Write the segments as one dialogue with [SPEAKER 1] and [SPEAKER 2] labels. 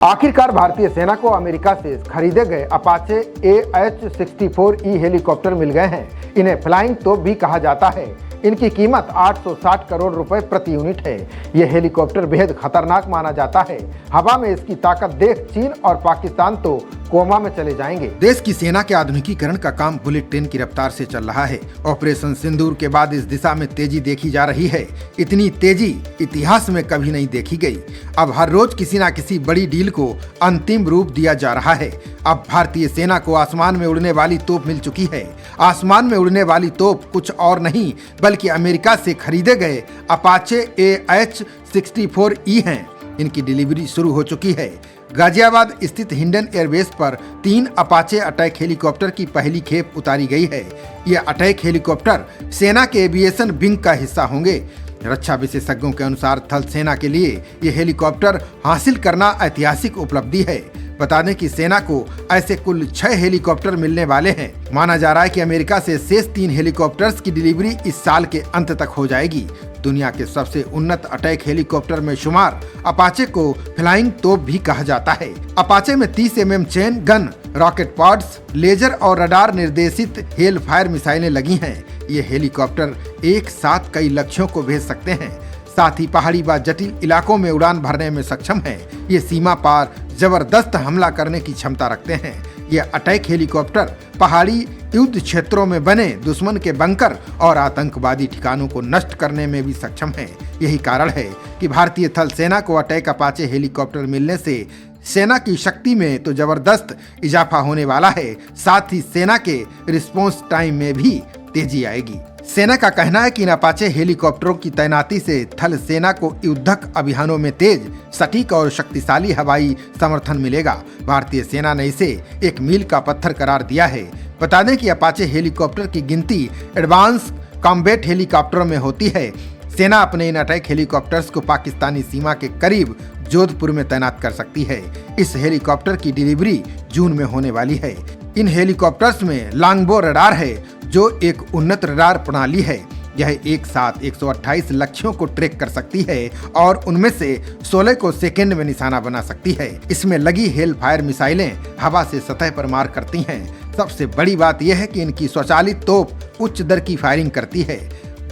[SPEAKER 1] आखिरकार भारतीय सेना को अमेरिका से खरीदे गए अपाचे AH-64E हेलीकॉप्टर मिल गए हैं। इन्हें फ्लाइंग तोप भी कहा जाता है। इनकी कीमत 860 करोड़ रुपए प्रति यूनिट है। यह हेलीकॉप्टर बेहद खतरनाक माना जाता है। हवा में इसकी ताकत देख चीन और पाकिस्तान तो कोमा में चले जाएंगे। देश की सेना के आधुनिकीकरण का काम बुलेट ट्रेन की रफ्तार से चल रहा है। ऑपरेशन सिंदूर के बाद इस दिशा में तेजी देखी जा रही है। इतनी तेजी इतिहास में कभी नहीं देखी गई। अब हर रोज किसी न किसी बड़ी डील को अंतिम रूप दिया जा रहा है। अब भारतीय सेना को आसमान में उड़ने वाली तोप मिल चुकी है। आसमान में उड़ने वाली तोप कुछ और नहीं बल्कि अमेरिका से खरीदे गए अपाचे AH-64E हैं। इनकी डिलीवरी शुरू हो चुकी है। गाजियाबाद स्थित हिंडन एयरबेस पर 3 अपाचे अटैक हेलीकॉप्टर की पहली खेप उतारी गई है। ये अटैक हेलीकॉप्टर सेना के एविएशन विंग का हिस्सा होंगे। रक्षा विशेषज्ञों के अनुसार थल सेना के लिए ये हेलीकॉप्टर हासिल करना ऐतिहासिक उपलब्धि है। बता दें कि सेना को ऐसे कुल 6 हेलीकॉप्टर मिलने वाले हैं। माना जा रहा है कि अमेरिका से शेष 3 हेलीकॉप्टर्स की डिलीवरी इस साल के अंत तक हो जाएगी। दुनिया के सबसे उन्नत अटैक हेलीकॉप्टर में शुमार अपाचे को फ्लाइंग तोप भी कहा जाता है। अपाचे में 30 mm chain gun, rocket pods, laser और रडार निर्देशित हेल फायर मिसाइलें लगी हैं। ये हेलीकॉप्टर एक साथ कई लक्ष्यों को भेज सकते हैं। साथ ही पहाड़ी व जटिल इलाकों में उड़ान भरने में सक्षम है। ये सीमा पार जबरदस्त हमला करने की क्षमता रखते हैं। ये अटैक हेलीकॉप्टर पहाड़ी युद्ध क्षेत्रों में बने दुश्मन के बंकर और आतंकवादी ठिकानों को नष्ट करने में भी सक्षम है। यही कारण है कि भारतीय थल सेना को अटैक अपाचे हेलीकॉप्टर मिलने से सेना की शक्ति में तो जबरदस्त इजाफा होने वाला है, साथ ही सेना के रिस्पॉन्स टाइम में भी तेजी आएगी। सेना का कहना है कि इन अपाचे हेलीकॉप्टरों की तैनाती से थल सेना को युद्धक अभियानों में तेज, सटीक और शक्तिशाली हवाई समर्थन मिलेगा। भारतीय सेना ने इसे एक मील का पत्थर करार दिया है। बता दें कि अपाचे हेलीकॉप्टर की गिनती एडवांस कॉम्बैट हेलीकॉप्टरों में होती है। सेना अपने इन अटैक हेलीकॉप्टर्स को पाकिस्तानी सीमा के करीब जोधपुर में तैनात कर सकती है। इस हेलीकॉप्टर की डिलीवरी जून में होने वाली है। इन हेलीकॉप्टर्स में लॉन्गबो रडार है, जो एक उन्नत रडार प्रणाली है। यह एक साथ 128 लक्ष्यों को ट्रैक कर सकती है और उनमें से 16 को सेकेंड में निशाना बना सकती है। इसमें लगी हेल फायर मिसाइलें हवा से सतह पर मार करती हैं। सबसे बड़ी बात यह है कि इनकी स्वचालित तोप उच्च दर की फायरिंग करती है।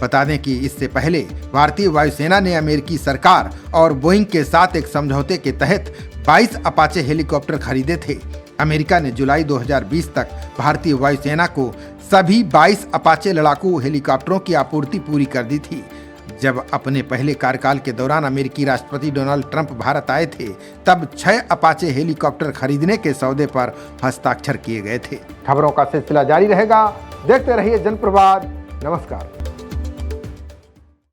[SPEAKER 1] बता दें कि इससे पहले भारतीय वायुसेना ने अमेरिकी सरकार और बोइंग के साथ एक समझौते के तहत 22 अपाचे हेलीकॉप्टर खरीदे थे। अमेरिका ने जुलाई 2020 तक भारतीय वायुसेना को सभी 22 अपाचे लड़ाकू हेलीकॉप्टरों की आपूर्ति पूरी कर दी थी। जब अपने पहले कार्यकाल के दौरान अमेरिकी राष्ट्रपति डोनाल्ड ट्रंप भारत आए थे, तब 6 अपाचे हेलीकॉप्टर खरीदने के सौदे पर हस्ताक्षर किए गए थे। खबरों का सिलसिला जारी रहेगा। देखते रहिए जनप्रवाद। नमस्कार।